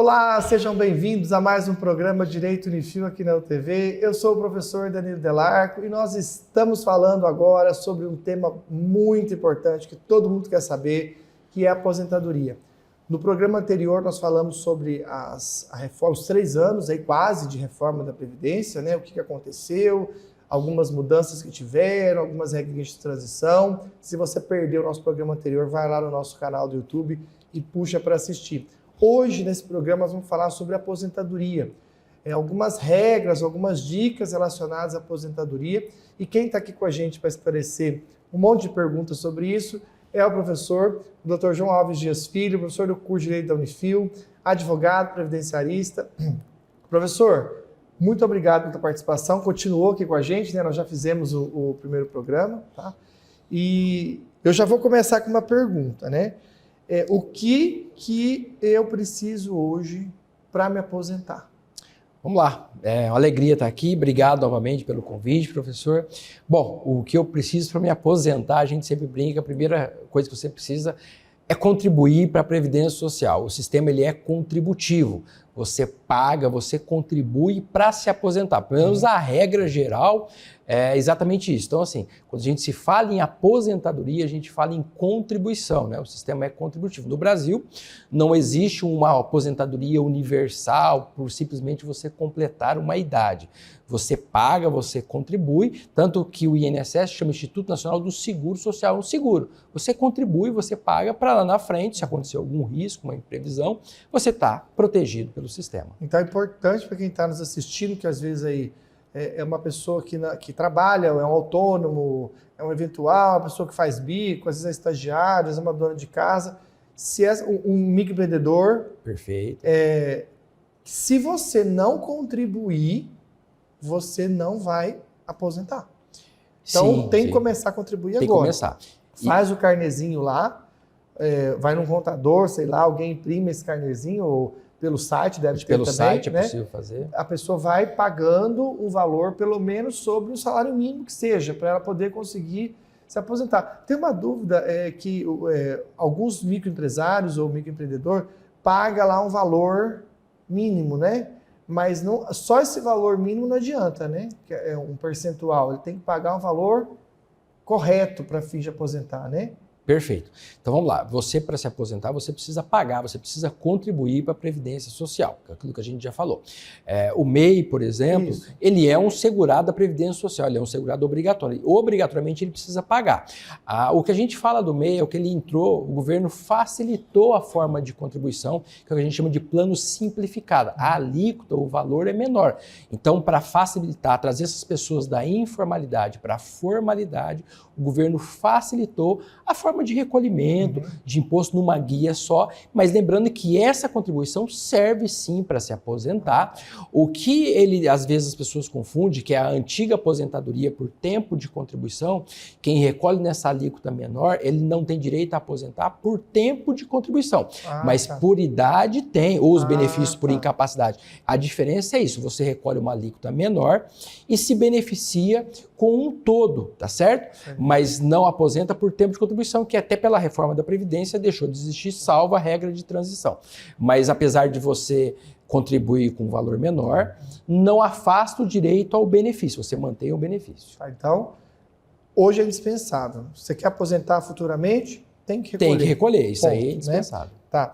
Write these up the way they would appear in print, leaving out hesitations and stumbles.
Olá, sejam bem-vindos a mais um programa Direito Unifil aqui na UTV. Eu sou o professor Danilo Delarco e nós estamos falando agora sobre um tema muito importante que todo mundo quer saber, que é a aposentadoria. No programa anterior nós falamos sobre a reforma, os 3 anos aí quase de reforma da Previdência, né? O que aconteceu, algumas mudanças que tiveram, algumas regras de transição. Se você perdeu o nosso programa anterior, vai lá no nosso canal do YouTube e puxa para assistir. Hoje, nesse programa, nós vamos falar sobre aposentadoria. Algumas regras, algumas dicas relacionadas à aposentadoria. E quem está aqui com a gente para esclarecer um monte de perguntas sobre isso é o professor Dr. João Alves Dias Filho, professor do curso de Direito da Unifil, advogado, previdenciarista. Professor, muito obrigado pela participação. Continuou aqui com a gente, né? Nós já fizemos o primeiro programa, tá? E eu já vou começar com uma pergunta, né? O que eu preciso hoje para me aposentar? Vamos lá, é uma alegria estar aqui, obrigado novamente pelo convite, professor. Bom, o que eu preciso para me aposentar, a gente sempre brinca, a primeira coisa que você precisa é contribuir para a Previdência Social. O sistema ele é contributivo, você paga, você contribui para se aposentar, pelo menos a regra geral é exatamente isso. Então assim, quando a gente se fala em aposentadoria, a gente fala em contribuição, né? O sistema é contributivo. No Brasil, não existe uma aposentadoria universal por simplesmente você completar uma idade. Você paga, você contribui, tanto que o INSS chama Instituto Nacional do Seguro Social, um seguro. Você contribui, você paga para lá na frente, se acontecer algum risco, uma imprevisão, você está protegido pelo sistema. Então é importante para quem está nos assistindo, que às vezes aí é uma pessoa que trabalha, é um autônomo, é um eventual, uma pessoa que faz bico, às vezes é estagiário, às vezes é uma dona de casa. Se é um microempreendedor, perfeito. Se você não contribuir, você não vai aposentar. Então tem que começar a contribuir agora. Tem que começar. Faz o carnezinho lá, vai num contador, sei lá, alguém imprime esse carnezinho, ou pelo site, deve ter pelo também, site né? É possível fazer. A pessoa vai pagando um valor, pelo menos sobre o salário mínimo que seja, para ela poder conseguir se aposentar. Tem uma dúvida, que alguns microempresários ou microempreendedor pagam lá um valor mínimo, né? Mas não, só esse valor mínimo não adianta, né? Que é um percentual, ele tem que pagar um valor correto para fins de aposentar, né? Perfeito. Então vamos lá, você para se aposentar, você precisa pagar, você precisa contribuir para a Previdência Social, que é aquilo que a gente já falou. O MEI, por exemplo, ele é um segurado da Previdência Social, ele é um segurado obrigatório. Obrigatoriamente ele precisa pagar. O que a gente fala do MEI é o que ele entrou, o governo facilitou a forma de contribuição, que é o que a gente chama de plano simplificado. A alíquota, o valor é menor. Então, para facilitar, trazer essas pessoas da informalidade para a formalidade, o governo facilitou a forma de recolhimento, de imposto numa guia só, mas lembrando que essa contribuição serve sim para se aposentar. O que às vezes as pessoas confundem, que é a antiga aposentadoria por tempo de contribuição, quem recolhe nessa alíquota menor, ele não tem direito a aposentar por tempo de contribuição, mas por idade tem, ou os benefícios por incapacidade. A diferença é isso, você recolhe uma alíquota menor e se beneficia com um todo, tá certo? Mas não aposenta por tempo de contribuição, que até pela reforma da Previdência deixou de existir, salvo a regra de transição. Mas apesar de você contribuir com um valor menor, não afasta o direito ao benefício, você mantém o benefício. Então, hoje é indispensável. Você quer aposentar futuramente, tem que recolher. Tem que recolher, isso aí é indispensável. Né? Tá.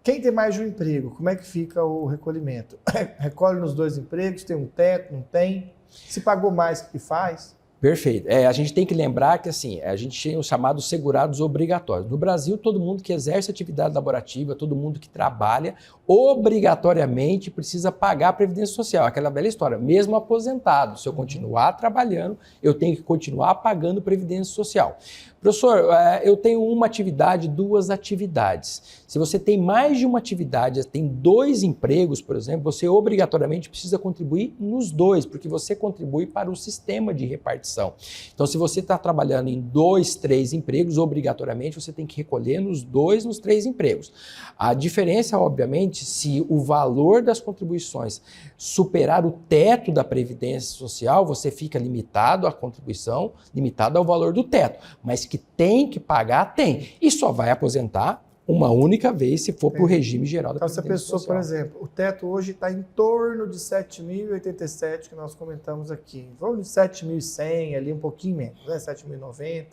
Quem tem mais de um emprego, como é que fica o recolhimento? Recolhe nos 2 empregos, tem um teto, não tem? Se pagou mais, o que faz? Perfeito. A gente tem que lembrar que assim, a gente tem os chamados segurados obrigatórios. No Brasil, todo mundo que exerce atividade laborativa, todo mundo que trabalha, obrigatoriamente precisa pagar a Previdência Social. Aquela bela história, mesmo aposentado, se eu continuar trabalhando, eu tenho que continuar pagando Previdência Social. Professor, eu tenho uma atividade, 2 atividades. Se você tem mais de uma atividade, tem 2 empregos, por exemplo, você obrigatoriamente precisa contribuir nos 2, porque você contribui para o sistema de repartição. Então, se você está trabalhando em 2, 3 empregos, obrigatoriamente você tem que recolher nos 2, nos 3 empregos. A diferença, obviamente, se o valor das contribuições superar o teto da Previdência Social, você fica limitado à contribuição, limitado ao valor do teto. Mas que tem que pagar, tem. E só vai aposentar uma única vez se for para o regime geral da Então, se a Previdência pessoa, Social. por exemplo, o teto hoje está em torno de 7.087, que nós comentamos aqui. Em torno de 7.100, ali um pouquinho menos, né? 7.090.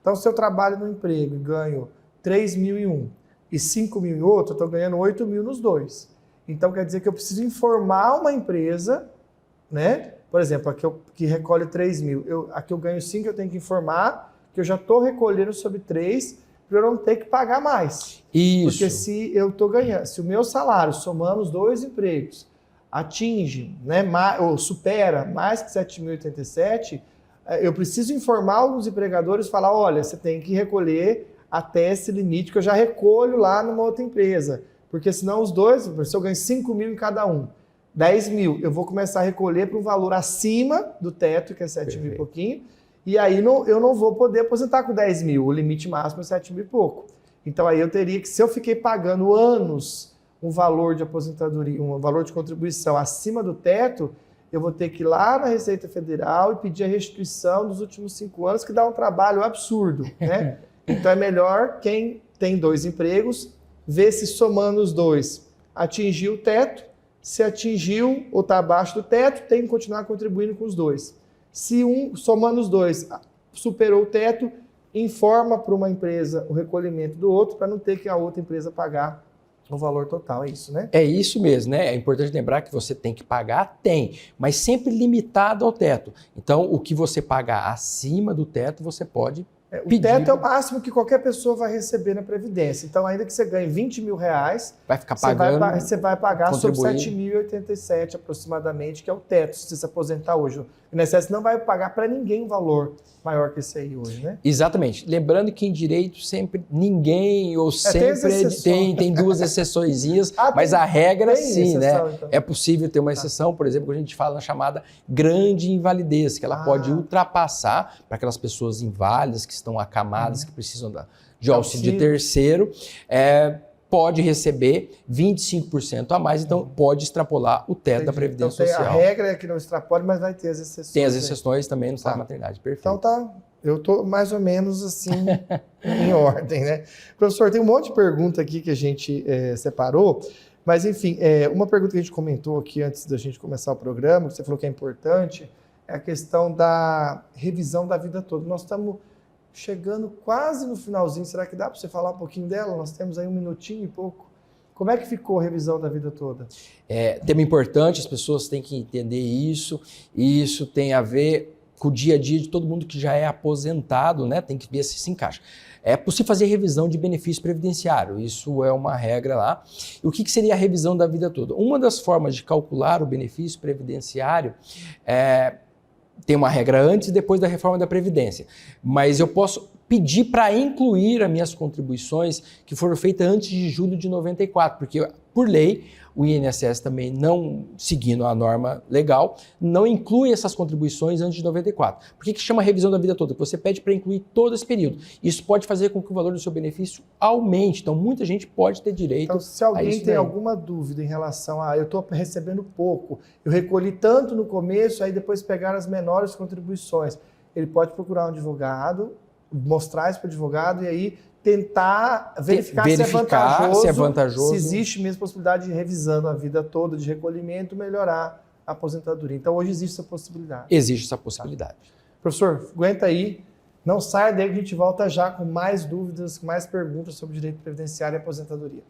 Então, se eu trabalho no emprego e ganho 3.000 em um e 5.000 em outro, eu estou ganhando 8.000 nos dois. Então, quer dizer que eu preciso informar uma empresa, né? Por exemplo, aqui que recolhe 3.000. Aqui eu ganho 5, eu tenho que informar que eu já estou recolhendo sobre 3 para eu não ter que pagar mais. Isso. Porque se eu estou ganhando, se o meu salário, somando os dois empregos, atinge, né, ou supera mais que 7.087, eu preciso informar alguns empregadores e falar, olha, você tem que recolher até esse limite que eu já recolho lá numa outra empresa. Porque senão os dois, se eu ganho 5.000 em cada um, 10.000, eu vou começar a recolher para um valor acima do teto, que é 7.000 e pouquinho, e aí eu não vou poder aposentar com 10.000, o limite máximo é 7.000 e pouco. Então aí eu teria que, se eu fiquei pagando anos um valor de aposentadoria, um valor de contribuição acima do teto, eu vou ter que ir lá na Receita Federal e pedir a restituição dos últimos 5 anos, que dá um trabalho absurdo, né? Então é melhor quem tem 2 empregos, ver se somando os dois atingiu o teto. Se atingiu ou está abaixo do teto, tem que continuar contribuindo com os dois. Se somando os dois, superou o teto, informa para uma empresa o recolhimento do outro, para não ter que a outra empresa pagar o valor total. É isso, né? É isso mesmo, né? É importante lembrar que você tem que pagar, mas sempre limitado ao teto. Então, o que você pagar acima do teto, você pode O teto é o máximo que qualquer pessoa vai receber na Previdência. Então, ainda que você ganhe 20 mil reais, vai ficar pagando, você vai pagar sobre 7.087 aproximadamente, que é o teto, se você se aposentar hoje. O INSS não vai pagar para ninguém um valor maior que esse aí hoje, né? Exatamente. Lembrando que em direito sempre ninguém ou sempre tem 2 exceçõezinhas, mas a regra sim, exceção, né? Então. É possível ter uma exceção, por exemplo, quando a gente fala na chamada grande invalidez, que ela pode ultrapassar para aquelas pessoas inválidas que estão acamadas, que precisam de auxílio de terceiro, pode receber 25% a mais, então pode extrapolar o teto da Previdência Social. A regra é que não extrapole, mas vai ter as exceções. Tem as exceções também no Estado maternidade, perfeito. Então eu estou mais ou menos assim em ordem, né? Professor, tem um monte de pergunta aqui que a gente separou, mas enfim, uma pergunta que a gente comentou aqui antes da gente começar o programa, que você falou que é importante, é a questão da revisão da vida toda. Nós estamos chegando quase no finalzinho, será que dá para você falar um pouquinho dela? Nós temos aí 1 minutinho e pouco. Como é que ficou a revisão da vida toda? Tema importante, as pessoas têm que entender isso, e isso tem a ver com o dia a dia de todo mundo que já é aposentado, né? Tem que ver se encaixa. É possível fazer revisão de benefício previdenciário, isso é uma regra lá. E o que seria a revisão da vida toda? Uma das formas de calcular o benefício previdenciário tem uma regra antes e depois da reforma da Previdência, mas eu posso pedir para incluir as minhas contribuições que foram feitas antes de julho de 94, porque, por lei, o INSS também não, seguindo a norma legal, não inclui essas contribuições antes de 94. Por que chama revisão da vida toda? Porque você pede para incluir todo esse período. Isso pode fazer com que o valor do seu benefício aumente. Então, muita gente pode ter direito então, se alguém a isso tem alguma dúvida em relação a eu estou recebendo pouco, eu recolhi tanto no começo, aí depois pegaram as menores contribuições, ele pode procurar um advogado, mostrar isso para o advogado e aí tentar verificar se é vantajoso, se existe mesmo possibilidade de, revisando a vida toda, de recolhimento, melhorar a aposentadoria. Então, hoje existe essa possibilidade. Existe essa possibilidade. Professor, aguenta aí. Não saia daí que a gente volta já com mais dúvidas, com mais perguntas sobre direito previdenciário e aposentadoria.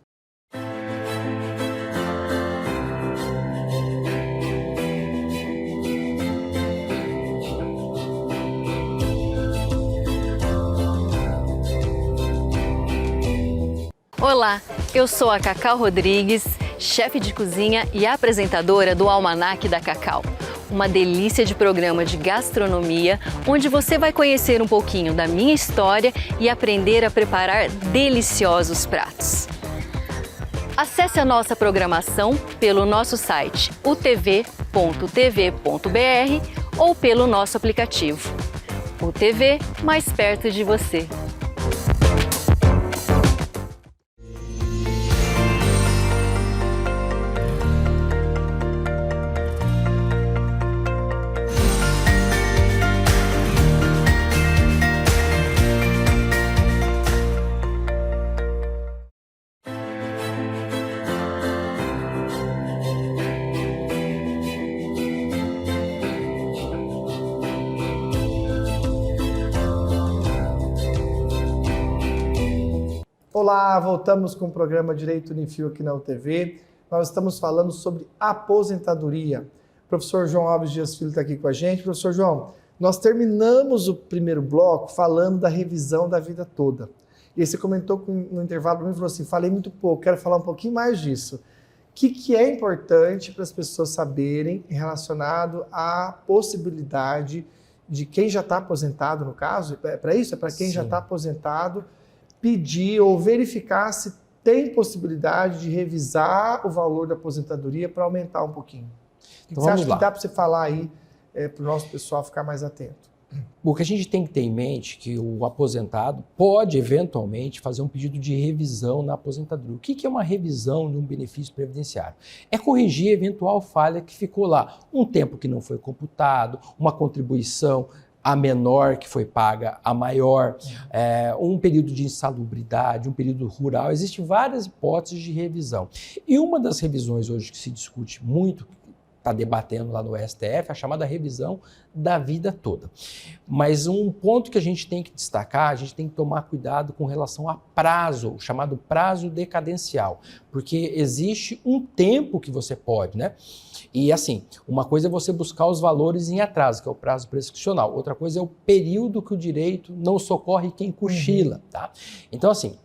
Olá, eu sou a Cacau Rodrigues, chefe de cozinha e apresentadora do Almanac da Cacau. Uma delícia de programa de gastronomia, onde você vai conhecer um pouquinho da minha história e aprender a preparar deliciosos pratos. Acesse a nossa programação pelo nosso site utv.tv.br ou pelo nosso aplicativo. O TV mais perto de você. Olá, voltamos com o programa Direito Unifil aqui na UTV. Nós estamos falando sobre aposentadoria. O professor João Alves Dias Filho está aqui com a gente. Professor João, nós terminamos o primeiro bloco falando da revisão da vida toda. E você comentou no intervalo para mim e falou assim, falei muito pouco, quero falar um pouquinho mais disso. O que é importante para as pessoas saberem relacionado à possibilidade de quem já está aposentado, no caso? É para isso? É para quem já está aposentado pedir ou verificar se tem possibilidade de revisar o valor da aposentadoria para aumentar um pouquinho. Então, você acha que dá para você falar aí para o nosso pessoal ficar mais atento? O que a gente tem que ter em mente é que o aposentado pode, eventualmente, fazer um pedido de revisão na aposentadoria. O que é uma revisão de um benefício previdenciário? É corrigir eventual falha que ficou lá. Um tempo que não foi computado, uma contribuição a menor que foi paga a maior, um período de insalubridade, um período rural. Existem várias hipóteses de revisão. E uma das revisões hoje que se discute muito, está debatendo lá no STF, é a chamada revisão da vida toda. Mas um ponto que a gente tem que destacar, a gente tem que tomar cuidado com relação a prazo, o chamado prazo decadencial, porque existe um tempo que você pode, né? E assim, uma coisa é você buscar os valores em atraso, que é o prazo prescricional. Outra coisa é o período que o direito não socorre quem cochila, tá? Então assim,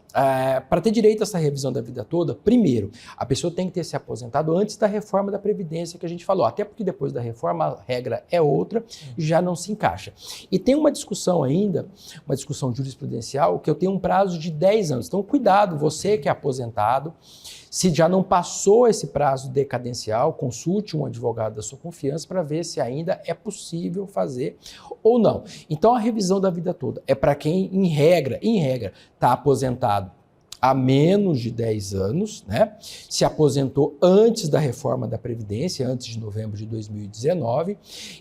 para ter direito a essa revisão da vida toda, primeiro, a pessoa tem que ter se aposentado antes da reforma da Previdência que a gente falou, até porque depois da reforma a regra é outra, já não se encaixa. E tem uma discussão ainda, uma discussão jurisprudencial, que eu tenho um prazo de 10 anos. Então, cuidado, você que é aposentado, se já não passou esse prazo decadencial, consulte um advogado da sua confiança para ver se ainda é possível fazer ou não. Então, a revisão da vida toda é para quem, em regra, está aposentado há menos de 10 anos, né? Se aposentou antes da reforma da Previdência, antes de novembro de 2019,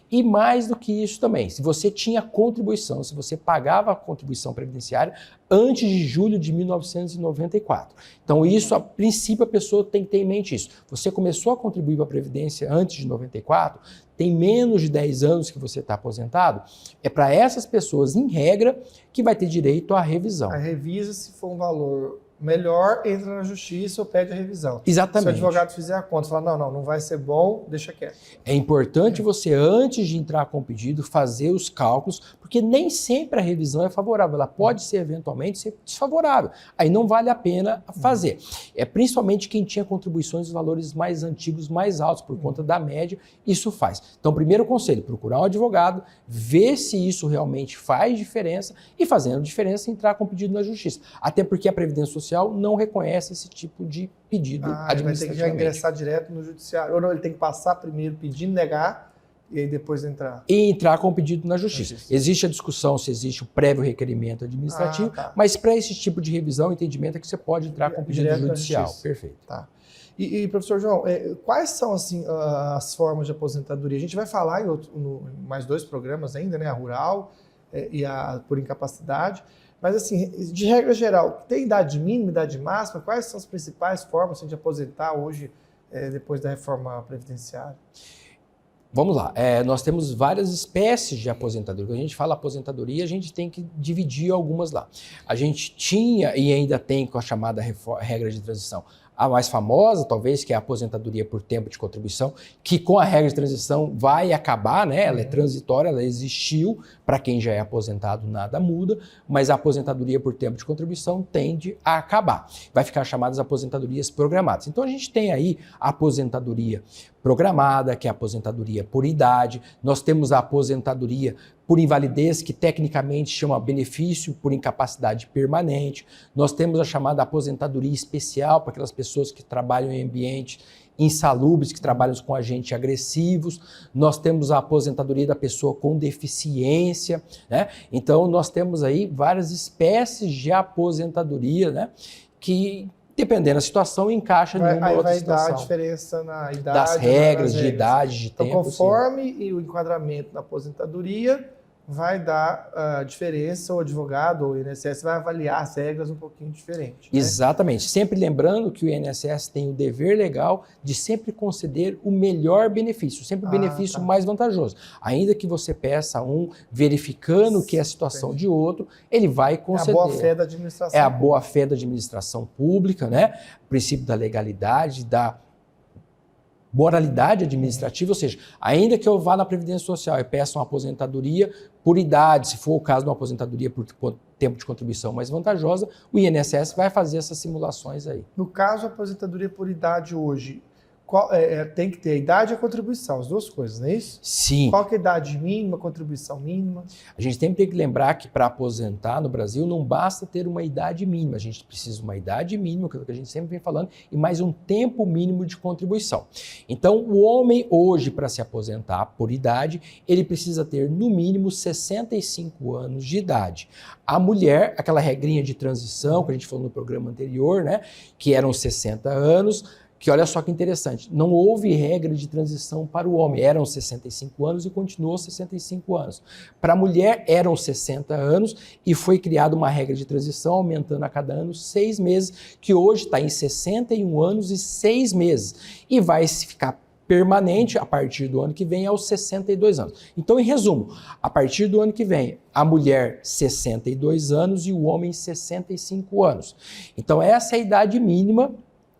e mais do que isso também, se você tinha contribuição, se você pagava a contribuição previdenciária antes de julho de 1994. Então isso, a princípio, a pessoa tem que ter em mente isso. Você começou a contribuir para a Previdência antes de 94, tem menos de 10 anos que você está aposentado, é para essas pessoas, em regra, que vai ter direito à revisão. A revisa, se for um valor melhor, entra na justiça ou pede a revisão. Exatamente. Se o advogado fizer a conta, falar, não vai ser bom, deixa quieto. É importante você, antes de entrar com o pedido, fazer os cálculos, porque nem sempre a revisão é favorável, ela pode ser, eventualmente, ser desfavorável. Aí não vale a pena fazer. É principalmente quem tinha contribuições de valores mais antigos, mais altos, por conta da média, isso faz. Então, primeiro conselho, procurar um advogado, ver se isso realmente faz diferença e, fazendo diferença, entrar com o pedido na justiça. Até porque a Previdência Social não reconhece esse tipo de pedido administrativamente. Ele vai ter que já ingressar direto no judiciário. Ou não, ele tem que passar primeiro pedindo, negar, e aí depois entrar. E entrar com o pedido na justiça. Existe a discussão se existe o prévio requerimento administrativo, mas para esse tipo de revisão, o entendimento é que você pode entrar com o pedido judicial. Perfeito. Tá. E professor João, quais são assim, as formas de aposentadoria? A gente vai falar em mais 2 programas ainda, né? A rural e a por incapacidade. Mas, assim, de regra geral, tem idade mínima, idade máxima? Quais são as principais formas de aposentar hoje, depois da reforma previdenciária? Vamos lá. Nós temos várias espécies de aposentadoria. Quando a gente fala aposentadoria, a gente tem que dividir algumas lá. A gente tinha e ainda tem com a chamada regra de transição. A mais famosa, talvez, que é a aposentadoria por tempo de contribuição, que com a regra de transição vai acabar, né? Ela é transitória, ela existiu, para quem já é aposentado nada muda, mas a aposentadoria por tempo de contribuição tende a acabar. Vai ficar chamadas aposentadorias programadas. Então a gente tem aí a aposentadoria programada, que é a aposentadoria por idade, nós temos a aposentadoria por invalidez, que tecnicamente chama benefício por incapacidade permanente, nós temos a chamada aposentadoria especial para aquelas pessoas que trabalham em ambientes insalubres, que trabalham com agentes agressivos, nós temos a aposentadoria da pessoa com deficiência, né? Então nós temos aí várias espécies de aposentadoria, né? Que dependendo da situação, encaixa em uma outra situação. Vai dar a diferença na idade. Das regras, de idade, de tempo. Então, conforme e o enquadramento na aposentadoria, vai dar a diferença, o advogado ou o INSS vai avaliar as regras um pouquinho diferente. Né? Exatamente. Sempre lembrando que o INSS tem o dever legal de sempre conceder o melhor benefício, sempre o benefício mais vantajoso. Ainda que você peça verificando o que é a situação de outro, ele vai conceder. É a boa-fé da administração. É a boa-fé da administração pública, né? O princípio da legalidade, da moralidade administrativa, ou seja, ainda que eu vá na Previdência Social e peça uma aposentadoria por idade, se for o caso de uma aposentadoria por tempo de contribuição mais vantajosa, o INSS vai fazer essas simulações aí. No caso, a aposentadoria por idade hoje, tem que ter a idade e a contribuição, as duas coisas, não é isso? Sim. Qual que é a idade mínima, contribuição mínima? A gente sempre tem que lembrar que para aposentar no Brasil não basta ter uma idade mínima, a gente precisa de uma idade mínima, que é o que a gente sempre vem falando, e mais um tempo mínimo de contribuição. Então, o homem hoje, para se aposentar por idade, ele precisa ter no mínimo 65 anos de idade. A mulher, aquela regrinha de transição que a gente falou no programa anterior, né, que eram 60 anos, que olha só que interessante, não houve regra de transição para o homem, eram 65 anos e continuou 65 anos. Para a mulher eram 60 anos e foi criada uma regra de transição, aumentando a cada ano 6 meses, que hoje está em 61 anos e 6 meses. E vai ficar permanente a partir do ano que vem aos 62 anos. Então, em resumo, a partir do ano que vem, a mulher 62 anos e o homem 65 anos. Então, essa é a idade mínima,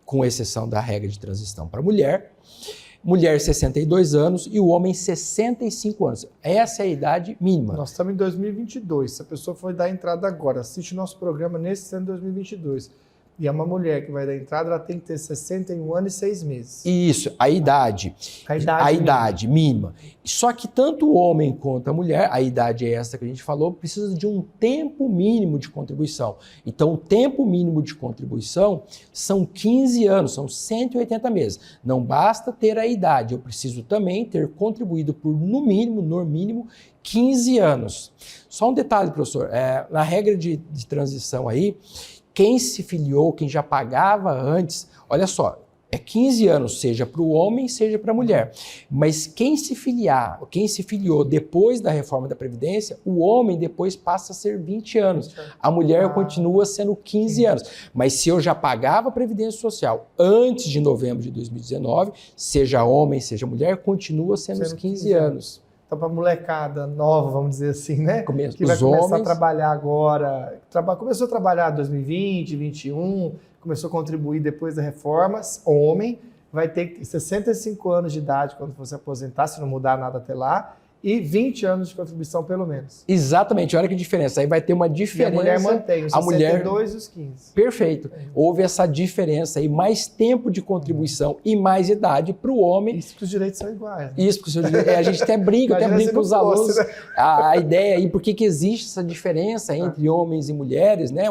com exceção da regra de transição para mulher 62 anos e o homem 65 anos. Essa é a idade mínima. Nós estamos em 2022, se a pessoa for dar entrada agora, assiste nosso programa nesse ano de 2022, e é uma mulher que vai dar entrada, ela tem que ter 61 anos e 6 meses. Isso, a idade mínima. Só que tanto o homem quanto a mulher, a idade é essa que a gente falou, precisa de um tempo mínimo de contribuição. Então, o tempo mínimo de contribuição são 15 anos, são 180 meses. Não basta ter a idade, eu preciso também ter contribuído por, no mínimo, 15 anos. Só um detalhe, professor, na regra de transição aí, quem se filiou, quem já pagava antes, olha só, é 15 anos, seja para o homem, seja para a mulher. Mas quem se filiou depois da reforma da Previdência, o homem depois passa a ser 20 anos. A mulher continua sendo 15 anos. Mas se eu já pagava a Previdência Social antes de novembro de 2019, seja homem, seja mulher, continua sendo os 15 anos. Então, para a molecada nova, vamos dizer assim, né? Que vai começar homens a trabalhar agora, começou a trabalhar em 2020, 2021, começou a contribuir depois da reforma, homem, vai ter que ter 65 anos de idade quando for se aposentar, se não mudar nada até lá, e 20 anos de contribuição pelo menos. Exatamente, olha que diferença. Aí vai ter uma diferença. E a mulher mantém os 62 e os 15. Perfeito. Houve essa diferença aí, mais tempo de contribuição e mais idade para o homem. Isso que os direitos são iguais. Né? Isso, porque a gente até brinca com os alunos. Né? A ideia aí, por que existe essa diferença entre homens e mulheres, né?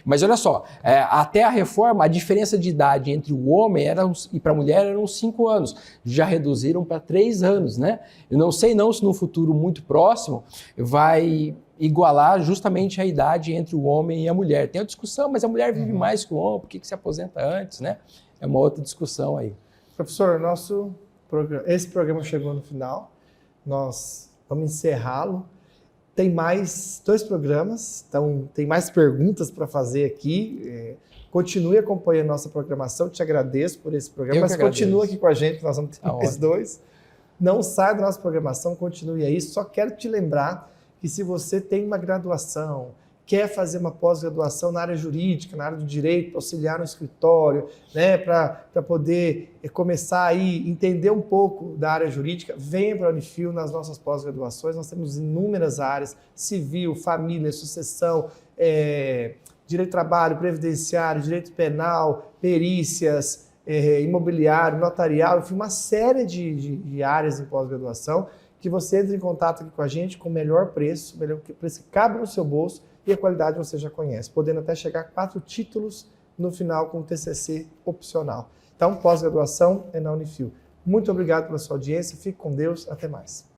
Mas olha só, até a reforma, a diferença de idade entre o homem e para a mulher eram 5 anos. Já reduziram para 3 anos, né? Eu não sei se no futuro muito próximo vai igualar justamente a idade entre o homem e a mulher. Tem a discussão, mas a mulher vive mais que o homem, por que se aposenta antes, né? É uma outra discussão aí. Professor, esse programa chegou no final, nós vamos encerrá-lo. Tem mais 2 programas, então tem mais perguntas para fazer aqui. Continue acompanhando nossa programação, te agradeço por esse programa, mas continua aqui com a gente, nós vamos ter mais 2. Não saia da nossa programação, continue aí. Só quero te lembrar que se você tem uma graduação, quer fazer uma pós-graduação na área jurídica, na área do direito, para auxiliar no escritório, né, para poder começar aí, entender um pouco da área jurídica, venha para a Unifil nas nossas pós-graduações. Nós temos inúmeras áreas, civil, família, sucessão, direito do trabalho, previdenciário, direito penal, perícias, imobiliário, notarial, enfim, uma série de áreas em pós-graduação que você entre em contato aqui com a gente com o melhor preço que cabe no seu bolso e a qualidade você já conhece, podendo até chegar a 4 títulos no final com o TCC opcional. Então, pós-graduação é na Unifil. Muito obrigado pela sua audiência, fique com Deus, até mais.